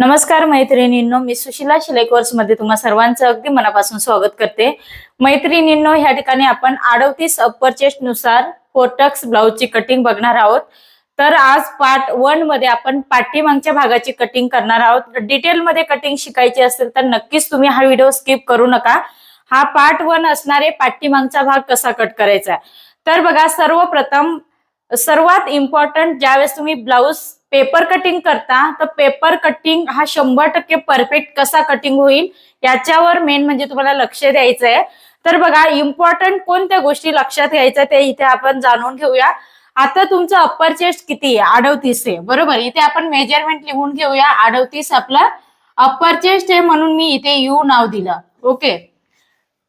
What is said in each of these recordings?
नमस्कार मैत्रिणींनो, मी सुशीला शिलाई कोर्स मध्ये तुम्हा सर्वांचं अगदी मनापासून स्वागत करते। मैत्रिणींनो, ह्या ठिकाणी आपण 38 अप्पर चेस्ट नुसार फोर्टक्स ब्लाउजची कटिंग बघणार आहोत। तर आज पार्ट 1 मध्ये आपण पाठीमागच्या भागाची कटिंग करणार आहोत। डिटेल मध्ये कटिंग शिकायची असेल तर नक्कीच तुम्ही हा व्हिडिओ स्किप करू नका। हा पार्ट 1 असणारे पाठीमागचा भाग कसा कट करायचा। तर बघा, सर्वप्रथम सर्वात इम्पॉर्टंट ज्यावेळेस तुम्ही ब्लाउज पेपर कटिंग करता तर पेपर कटिंग हा 100% परफेक्ट कसा कटिंग होईल याच्यावर मेन म्हणजे तुम्हाला लक्ष द्यायचं आहे। तर बघा, इम्पॉर्टंट कोणत्या गोष्टी लक्षात घ्यायच्या ते इथे आपण जाणून घेऊया। आता तुमचं अप्पर चेस्ट किती आहे? 38 आहे, बरोबर। इथे आपण मेजरमेंट लिहून घेऊया। 38 आपला अप्पर चेस्ट आहे म्हणून मी इथे यू नाव दिलं, ओके।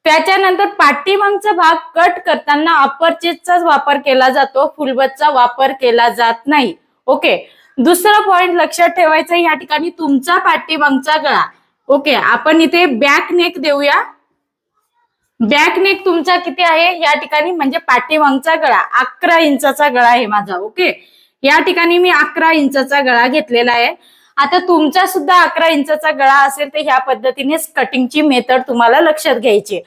त्याच्यानंतर पाठीमागचा भाग कट करताना अप्पर चेस्टचाच वापर केला जातो, फुलबतचा वापर केला जात नाही, ओके। दुसरा पॉइंट लक्षात ठेवायचा, या ठिकाणी तुमचा पाठीमागचा गळा, ओके। आपण इथे बॅक नेक देऊया। बॅक नेक तुमचा किती आहे या ठिकाणी, म्हणजे पाठीमागचा गळा 11 इंचाचा गळा आहे माझा, ओके। या ठिकाणी मी 11 इंचाचा गळा घेतलेला आहे। आता तुमचा सुद्धा 11 इंचाचा गळा असेल तर ह्या पद्धतीनेच कटिंगची मेथड तुम्हाला लक्षात घ्यायची।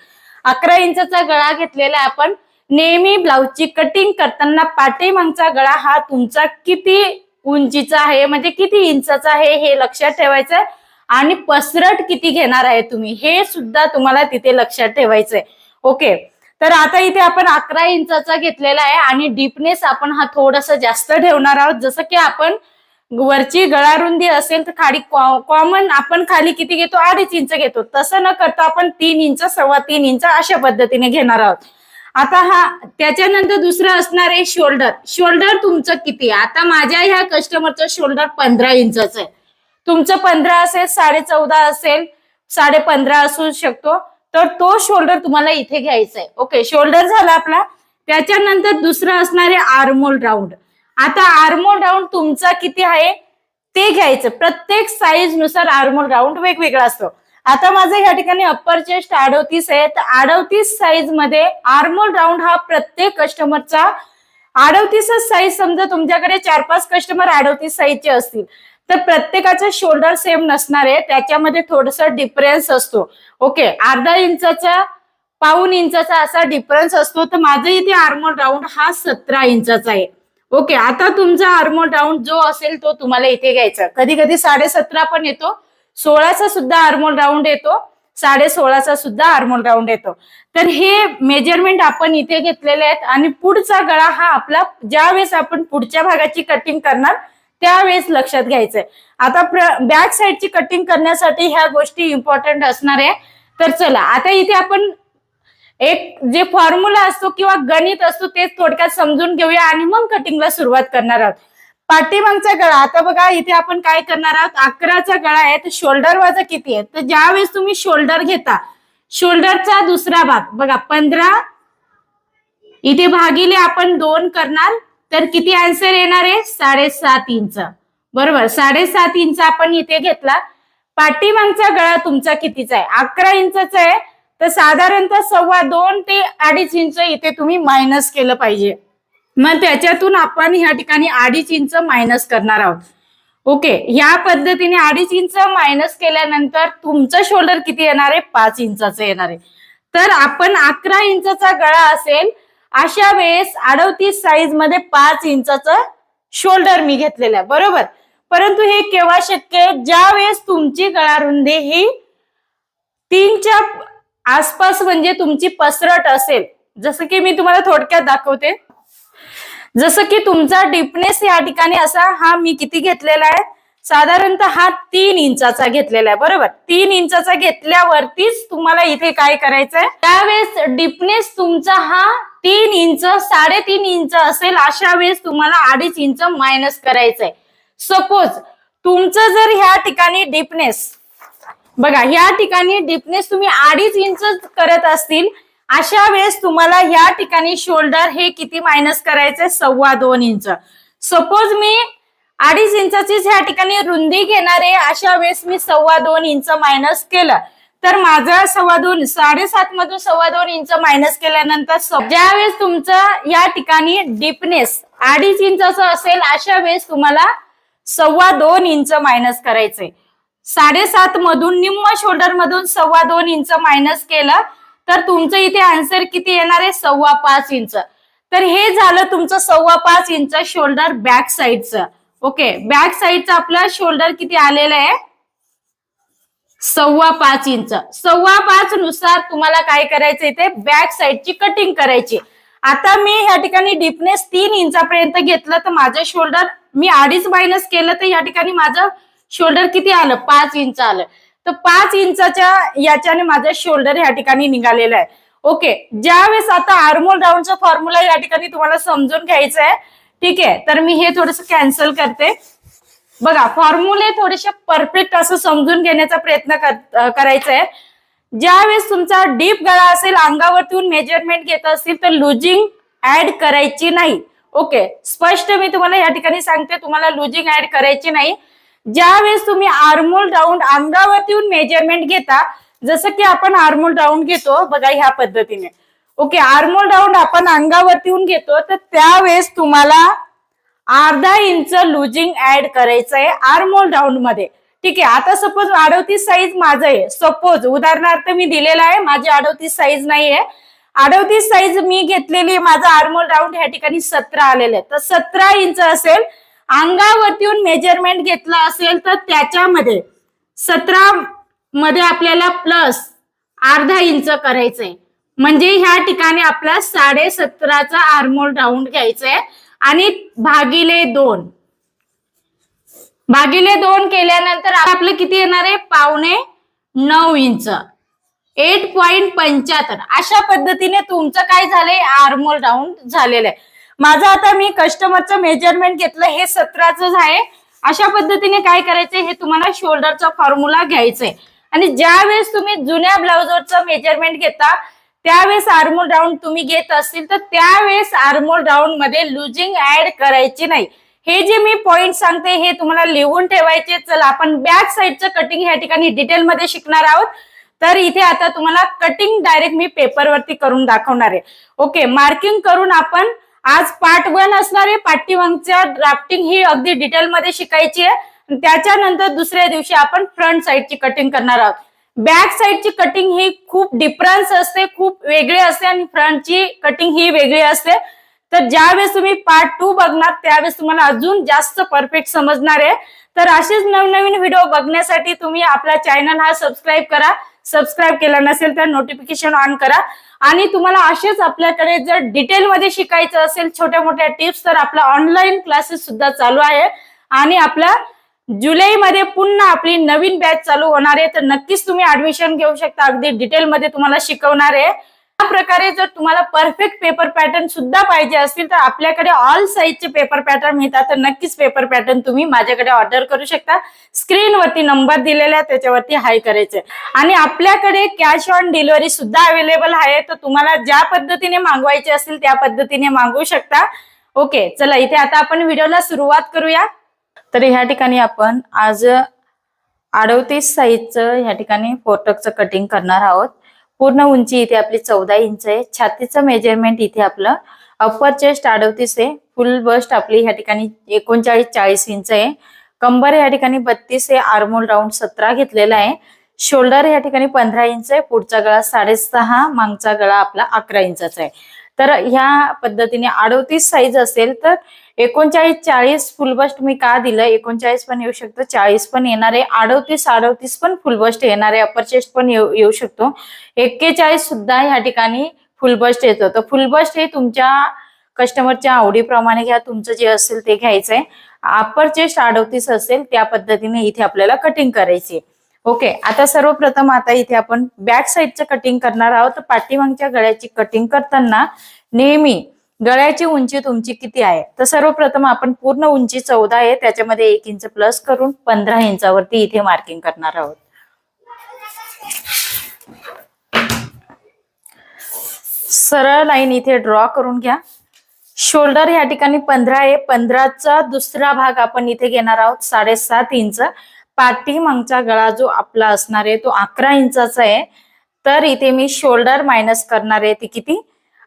11 इंचाचा गळा घेतलेला आपण नेहमी ब्लाउजची कटिंग करताना पाठीमागचा गळा हा तुमचा किती उंचीचा आहे, म्हणजे किती इंचाचा आहे हे लक्षात ठेवायचं आहे। आणि पसरट किती घेणार आहे तुम्ही हे सुद्धा तुम्हाला तिथे लक्षात ठेवायचंय, ओके। तर आता इथे आपण 11 इंचाचा घेतलेला आहे आणि डीपनेस आपण हा थोडासा जास्त ठेवणार आहोत। जसं की आपण वरची गळा रुंदी असेल तर खाली कॉमन आपण खाली किती घेतो, 2.5 इंच घेतो। तसं न करता आपण 3 इंच, 3.25 इंच अशा पद्धतीने घेणार आहोत। आता हा त्याच्यानंतर दुसरं असणार आहे शोल्डर। शोल्डर तुमचं किती आहे? आता माझ्या ह्या कस्टमरचं शोल्डर 15 इंचाचं आहे। तुमचं 15 असेल, 14.5 असेल, 15.5 असू शकतो। तर तो शोल्डर तुम्हाला इथे घ्यायचा आहे, ओके। शोल्डर झाला आपला। त्याच्यानंतर दुसरं असणार आहे आर्महोल राऊंड। आता आर्महोल राऊंड तुमचा किती आहे ते घ्यायचं। प्रत्येक साईज नुसार आर्महोल राऊंड वेगवेगळा असतो। आता माझं या ठिकाणी अप्पर चेस्ट 38 आहे, तर 38 साईज मध्ये आर्महोल राऊंड हा प्रत्येक कस्टमरचा 38 साईज, समजा तुमच्याकडे 4-5 कस्टमर 38 साईजचे असतील तर प्रत्येकाचं शोल्डर सेम नसणार आहे, त्याच्यामध्ये थोडंसं डिफरन्स असतो, ओके। अर्धा इंचाचा, पाऊण इंचाचा असा डिफरन्स असतो। तर माझं इथे आर्महोल राऊंड हा 17 इंचाचा आहे, ओके। आता तुमचा आर्महोल राऊंड जो असेल तो तुम्हाला इथे घ्यायचा। कधी कधी 17.5 पण येतो, 16चा सुद्धा आर्महोल राऊंड येतो, 16.5चा सुद्धा आर्महोल राऊंड येतो। तर हे मेजरमेंट आपण इथे घेतलेले आहेत। आणि पुढचा गळा हा आपला ज्यावेळेस आपण पुढच्या भागाची कटिंग करणार त्यावेळेस लक्षात घ्यायचंय। आता बॅक साईडची कटिंग करण्यासाठी ह्या गोष्टी इम्पॉर्टंट असणार आहे। तर चला, आता इथे आपण एक जे फॉर्म्युला असतो किंवा गणित असतो ते थोडक्यात समजून घेऊया आणि मग कटिंगला सुरुवात करणार आहोत। पाठीमागचा गळा, आता बघा इथे आपण काय करणार आहोत, 11चा गळा आहे तर शोल्डर वजन किती आहे, तर ज्यावेळेस तुम्ही शोल्डर घेता, शोल्डरचा दुसरा भाग बघा 15 इथे भागिले आपण 2 करणार तर किती आन्सर येणार आहे, 7.5 इंच, बरोबर। 7.5 इंच आपण इथे घेतला। पाठीमागचा गळा तुमचा कितीचा आहे, 11 इंचाचा आहे, तर साधारणतः 2.25 ते 2.5 इंच इथे तुम्ही मायनस केलं पाहिजे। मग त्याच्यातून आपण ह्या ठिकाणी 2.5 इंच मायनस करणार आहोत, ओके। ह्या पद्धतीने 2.5 इंच मायनस केल्यानंतर तुमचं शोल्डर किती येणार आहे, 5 इंचाचं येणार आहे। तर आपण 11 इंचाचा गळा असेल अशा वेळेस 38 साईज मध्ये 5 इंचाचं शोल्डर मी घेतलेलं आहे, बरोबर। परंतु हे केव्हा शक्य आहे, ज्या वेळेस तुमची गळा रुंदी ही 3च्या आसपास म्हणजे तुमची पसरट असेल। जसं की मी तुम्हाला थोडक्यात दाखवते, जसं की तुमचा डीपनेस या ठिकाणी असा हा मी किती घेतलेला आहे, साधारणतः हा 3 इंचाचा घेतलेला आहे, बरोबर। 3 इंचाचा घेतल्यावरतीच तुम्हाला इथे काय करायचंय, त्यावेळेस डीपनेस तुमचा हा 3 इंच, 3.5 इंच असेल अशा वेळेस तुम्हाला 2.5 इंच मायनस करायचंय। सपोज तुमचं जर ह्या ठिकाणी डीपनेस बघा, ह्या ठिकाणी डीपनेस तुम्ही 2.5 इंच करत असतील अशा वेळेस तुम्हाला ह्या ठिकाणी शोल्डर हे किती मायनस करायचंय, 2.25 इंच। सपोज मी 2.5 इंचाचीच ह्या ठिकाणी रुंदी घेणार आहे अशा वेळेस मी 2.25 इंच मायनस केलं तर माझा 2.25, 7.5 मधून 2.25 इंच मायनस केल्यानंतर ज्यावेळेस तुमचं या ठिकाणी डीपनेस 2.5 इंचाचं असेल अशा वेळेस तुम्हाला 2.25 इंच मायनस करायचंय। 7.5 मधून निम्म शोल्डर मधून 2.25 इंच मायनस केलं तर तुमचं इथे आन्सर किती येणार आहे? 5.25 इंच. तर हे झालं तुमचं 5.25 इंच शोल्डर बॅक साईडचं. ओके, बॅक साईडचं आपलं शोल्डर किती आलेलं आहे? 5.25 इंच. 5.25 नुसार तुम्हाला काय करायचं इथे? बॅक साईडची कटिंग करायची. आता मी ह्या ठिकाणी डीपनेस 3 इंचापर्यंत घेतलं तर माझं शोल्डर मी 2.5 मायनस केलं तर या ठिकाणी माझं शोल्डर किती आलं? 5 इंच आलं. तर 5 इंचाच्या याच्याने माझं शोल्डर या ठिकाणी निघालेलं आहे. ओके, ज्यावेळेस आता आर्महोल राऊंडचा फॉर्म्युला या ठिकाणी तुम्हाला समजून घ्यायचा आहे. ठीक आहे, तर मी हे थोडंसं कॅन्सल करते. बघा, फॉर्म्युले थोडेसे परफेक्ट असं समजून घेण्याचा प्रयत्न करायचा आहे. ज्यावेळेस तुमचा डीप गळा असेल, अंगावरती मेजरमेंट घेत असेल तर लुजिंग ऍड करायची नाही. ओके, स्पष्ट मी तुम्हाला या ठिकाणी सांगते, तुम्हाला लुजिंग ऍड करायची नाही. ज्यावेळेस तुम्ही आर्महोल राऊंड अंगावरती मेजरमेंट घेता, जसं की आपण आर्महोल राऊंड घेतो बघा ह्या पद्धतीने. ओके, आर्महोल राऊंड आपण अंगावरती घेतो तर त्यावेळेस तुम्हाला 0.5 इंच लुजिंग ऍड करायचं आहे आर्महोल राऊंड मध्ये. ठीक आहे, आता सपोज 38 साईज माझं आहे, सपोज उदाहरणार्थ मी दिलेला आहे, माझी 38 साईज नाहीये. 38 साईज मी घेतलेली, माझा आर्महोल राऊंड ह्या ठिकाणी 17 आलेलं आहे. तर 17 इंच असेल, अंगावरती मेजरमेंट घेतलं असेल तर त्याच्यामध्ये 17 मध्ये आपल्याला प्लस 0.5 इंच करायचंय. म्हणजे ह्या ठिकाणी आपला 17.5चा आर्महोल राऊंड घ्यायचा आहे आणि भागिले 2 केल्यानंतर आपलं किती येणार आहे? 8.25 इंच, 8.75. अशा पद्धतीने तुमचं काय झालंय? आर्महोल राऊंड झालेलं आहे. माझं आता मी कस्टमरचं मेजरमेंट घेतलं, हे 17च आहे. अशा पद्धतीने काय करायचंय? हे तुम्हाला शोल्डरचा फॉर्म्युला घ्यायचंय. आणि ज्या वेळेस तुम्ही जुन्या ब्लाउजवरचं मेजरमेंट घेता त्यावेळेस आर्महोल राऊंड तुम्ही घेत असतील तर त्यावेळेस आर्महोल राऊंड मध्ये लुजिंग ऍड करायची नाही. हे जे मी पॉइंट सांगते हे तुम्हाला लिहून ठेवायचे. चला आपण बॅक साईडचं कटिंग ह्या ठिकाणी डिटेलमध्ये शिकणार आहोत. तर इथे आता तुम्हाला कटिंग डायरेक्ट मी पेपरवरती करून दाखवणार आहे. ओके, मार्किंग करून आपण आज पार्ट 1 असणार आहे. पाठीमागच्या ड्राफ्टिंग ही अगदी डिटेलमध्ये शिकायची आहे. त्याच्यानंतर दुसऱ्या दिवशी आपण फ्रंट साईडची कटिंग करणार आहोत. बॅक साईडची कटिंग ही खूप डिफरन्स असते, खूप वेगळी असते आणि फ्रंटची कटिंग ही वेगळी असते. तर ज्यावेळेस तुम्ही पार्ट 2 बघणार त्यावेळेस तुम्हाला अजून जास्त परफेक्ट समजणार आहे. तर असेच नवनवीन व्हिडिओ बघण्यासाठी तुम्ही आपला चॅनल हा सबस्क्राईब करा. सबस्क्राईब केला नसेल तर नोटिफिकेशन ऑन करा. आणि तुम्हाला असेच आपल्याकडे जर डिटेलमध्ये शिकायचं असेल छोट्या मोठ्या टिप्स तर आपला ऑनलाईन क्लासेस सुद्धा चालू आहे. आणि आपला जुलैमध्ये पुन्हा आपली नवीन बॅच चालू होणार आहे. तर नक्कीच तुम्ही ऍडमिशन घेऊ शकता. अगदी डिटेलमध्ये तुम्हाला शिकवणार आहे. या प्रकारे जर तुम्हाला परफेक्ट पेपर पॅटर्न सुद्धा पाहिजे असतील तर आपल्याकडे ऑल साईजचे पेपर पॅटर्न मिळतात. तर नक्कीच पेपर पॅटर्न तुम्ही माझ्याकडे ऑर्डर करू शकता. स्क्रीनवरती नंबर दिलेला आहे त्याच्यावरती हाय करायचे. आणि आपल्याकडे कॅश ऑन डिलिव्हरी सुद्धा अवेलेबल आहे. तर तुम्हाला ज्या पद्धतीने मागवायचे असतील त्या पद्धतीने मागवू शकता. ओके, चला इथे आता आपण व्हिडिओला सुरुवात करूया. तर ह्या ठिकाणी आपण आज 38 साईजचं ह्या ठिकाणी फोरटक्सचं कटिंग करणार आहोत. पूर्ण उंची इथे आपली 14 इंच आहे. छातीचं मेजरमेंट इथे आपलं अप्पर चेस्ट 38 आहे. फुल बस्ट आपली ह्या ठिकाणी 39-40 इंच आहे. कंबर ह्या ठिकाणी 32 आहे. आर्महोल राऊंड 17 घेतलेला आहे. शोल्डर ह्या ठिकाणी 15 इंच आहे. पुढचा गळा 6.5, मागचा गळा आपला 11 इंचाचा आहे. तर ह्या पद्धतीने 38 साईज असेल तर 39-40 फुल बस्ट मी का दिलं? 39 पण येऊ शकतं, 40 पण येणार आहे, 38 पण फुल बस्ट येणार आहे, अपर चेस्ट पण येऊ शकतो. 41 सुद्धा ह्या ठिकाणी फुल बस्ट येतो. तर फुल बस्ट हे तुमच्या कस्टमरच्या आवडीप्रमाणे घ्या, तुमचं जे असेल ते घ्यायचंय. अपर चेस्ट 38 असेल त्या पद्धतीने इथे आपल्याला कटिंग करायची. ओके, आता सर्वप्रथम आता इथे आपण बॅक साईडचं कटिंग करणार आहोत. तर पाठीमागच्या गळ्याची कटिंग करताना नेहमी गळ्याची उंची तुमची किती आहे? तर सर्वप्रथम आपण पूर्ण उंची 14 आहे त्याच्यामध्ये 1 इंच प्लस करून 15 इंचावरती इथे मार्किंग करणार आहोत. सरळ लाईन इथे ड्रॉ करून घ्या. शोल्डर ह्या ठिकाणी 15 आहे. 15चा दुसरा भाग आपण इथे घेणार आहोत 7.5 इंच. पाठीमागचा गळा जो आपला असणार आहे तो 11 इंचाचा आहे. तर इथे मी शोल्डर मायनस करणार आहे ती किती?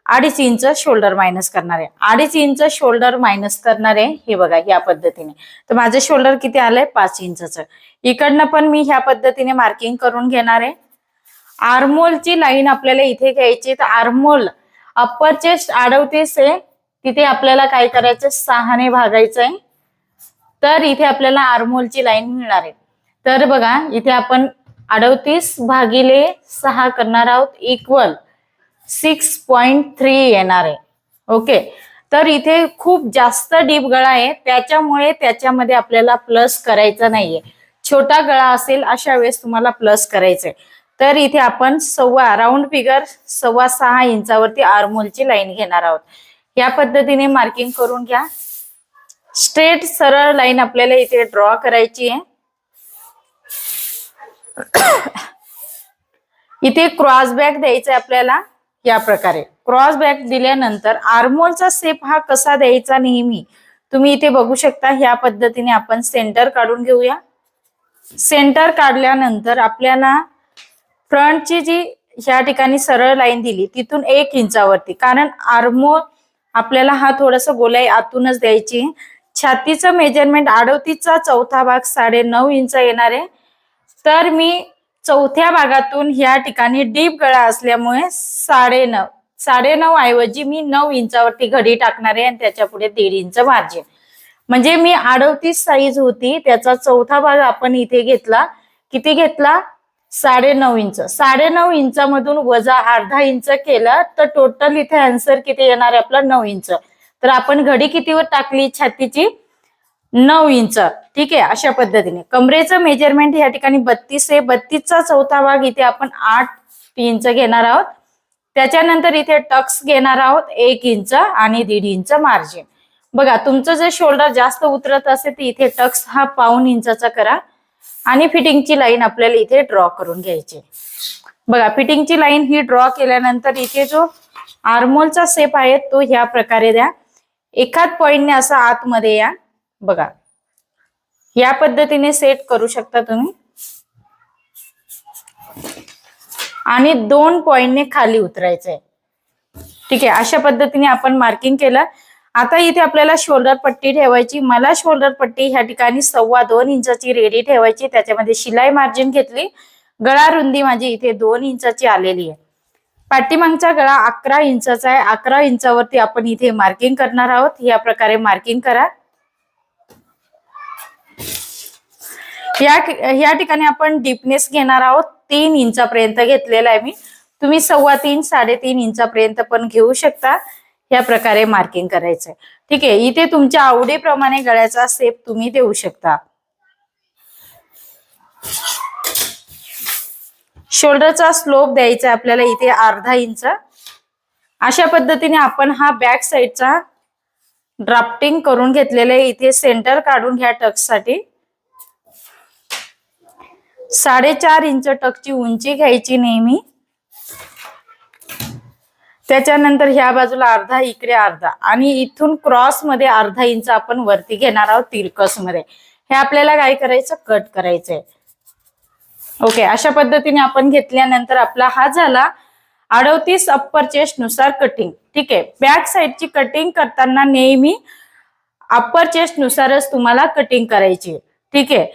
2.5 इंच शोल्डर मायनस करणार आहे. 2.5 इंच शोल्डर मायनस करणार आहे. हे बघा या पद्धतीने. तर माझं शोल्डर किती आलंय 5 इंचचं. इकडनं पण मी ह्या पद्धतीने मार्किंग करून घेणार आहे. आर्महोलची लाईन आपल्याला इथे घ्यायची. तर आर्महोल अप्पर चेस्ट 38 आहे, तिथे आपल्याला काय करायचं 6 ने भागायचं आहे. तर इथे आपल्याला आर्महोलची लाईन मिळणार आहे. तर बघा इथे आपण 38 भागिले 6 करणार आहोत इक्वल 6.3 येणार आहे. ओके. तर इथे खूप जास्त डीप गळा आहे, त्याच्यामुळे त्याच्यामध्ये आपल्याला प्लस करायचं नाहीये. छोटा गळा असेल अशा वेळेस तुम्हाला प्लस करायचंय. तर इथे आपण राऊंड फिगर 6.25 इंचावरती आर्महोलची लाईन घेणार आहोत. या पद्धतीने मार्किंग करून घ्या. स्ट्रेट सरळ लाईन आपल्याला इथे ड्रॉ करायची आहे. इथे क्रॉस बॅक द्यायचा आहे आपल्याला. या प्रकारे क्रॉस बॅक दिल्यानंतर आर्महोलचा शेप हा कसा द्यायचा नेहमी तुम्ही इथे बघू शकता. ह्या पद्धतीने आपण सेंटर काढून घेऊया. सेंटर काढल्यानंतर आपल्याला फ्रंटची जी ह्या ठिकाणी सरळ लाईन दिली तिथून 1 इंचावरती, कारण आर्महोल आपल्याला हा थोडासा गोलाई आतूनच द्यायची. छातीचं मेजरमेंट 38चा चौथा भाग 9.5 इंच येणार आहे. तर मी चौथ्या भागातून ह्या ठिकाणी डीप गळा असल्यामुळे 9.5 ऐवजी मी 9 इंचावरती घडी टाकणार आहे आणि त्याच्या पुढे 1.5 इंच मार्जिन. म्हणजे मी 38 साईज होती, त्याचा चौथा भाग आपण इथे घेतला. किती घेतला 9.5 इंच. 9.5 इंचामधून वजा अर्धा इंच केलं तर टोटल इथे आन्सर किती येणार आहे आपला 9 इंच. तर आपण घडी कितीवर टाकली छातीची 9 इंच. ठीक आहे. अशा पद्धतीने कमरेचं मेजरमेंट या ठिकाणी 32 आहे. 32चा चौथा भाग इथे आपण 8 इंच घेणार आहोत. त्याच्यानंतर इथे टक्स घेणार आहोत 1 इंच आणि 1.5 इंच मार्जिन. बघा तुमचं जर शोल्डर जास्त उतरत असेल तर इथे टक्स हा 1.25 इंचाचा करा आणि फिटिंगची लाईन आपल्याला इथे ड्रॉ करून घ्यायची. बघा फिटिंगची लाईन ही ड्रॉ केल्यानंतर इथे जो आर्महोलचा शेप आहे तो ह्या प्रकारे द्या. एकाच पॉइंटने असं आतमध्ये या. बघा या पद्धतीने सेट करू शकता तुम्ही आणि 2 पॉइंटने खाली उतरायचंय. ठीक आहे. अशा पद्धतीने आपण मार्किंग केलं. आता इथे आपल्याला शोल्डर पट्टी ठेवायची. मला शोल्डर पट्टी ह्या ठिकाणी 2.25 इंचाची रेडी ठेवायची. त्याच्यामध्ये शिलाई मार्जिन घेतली. गळा रुंदी माझी इथे 2 इंचाची आलेली आहे. पाठीमागचा गळा 11 इंचाचा आहे. 11 इंचावरती आपण इथे मार्किंग करणार आहोत. या प्रकारे मार्किंग करा. या ठिकाणी आपण डीपनेस घेणार आहोत. 3 इंचापर्यंत घेतलेला आहे मी. तुम्ही 3.25 3.5 इंचापर्यंत पण घेऊ शकता. या प्रकारे मार्किंग करायचंय. ठीक आहे. इथे तुमच्या आवडीप्रमाणे गळ्याचा शेप तुम्ही देऊ शकता. शोल्डरचा स्लोप द्यायचा आपल्याला इथे अर्धा इंच. अशा पद्धतीने आपण हा बॅक साईडचा ड्राफ्टिंग करून घेतलेला आहे. इथे सेंटर काढून घ्या टक्ससाठी. 4.5 इंच टक्सची उंची घ्यायची नेहमी. त्याच्यानंतर ह्या बाजूला अर्धा, इकडे अर्धा आणि इथून क्रॉस मध्ये अर्धा इंच आपण वरती घेणार आहोत तिरकस मध्ये. हे आपल्याला काय करायचं कट करायचंय. ओके. अशा पद्धतीने आपण घेतल्यानंतर आपला हा झाला 38 अप्पर चेस्ट नुसार कटिंग. ठीक आहे. बॅक साईडची कटिंग करताना नेहमी अप्पर चेस्ट नुसारच तुम्हाला कटिंग करायची. ठीक आहे.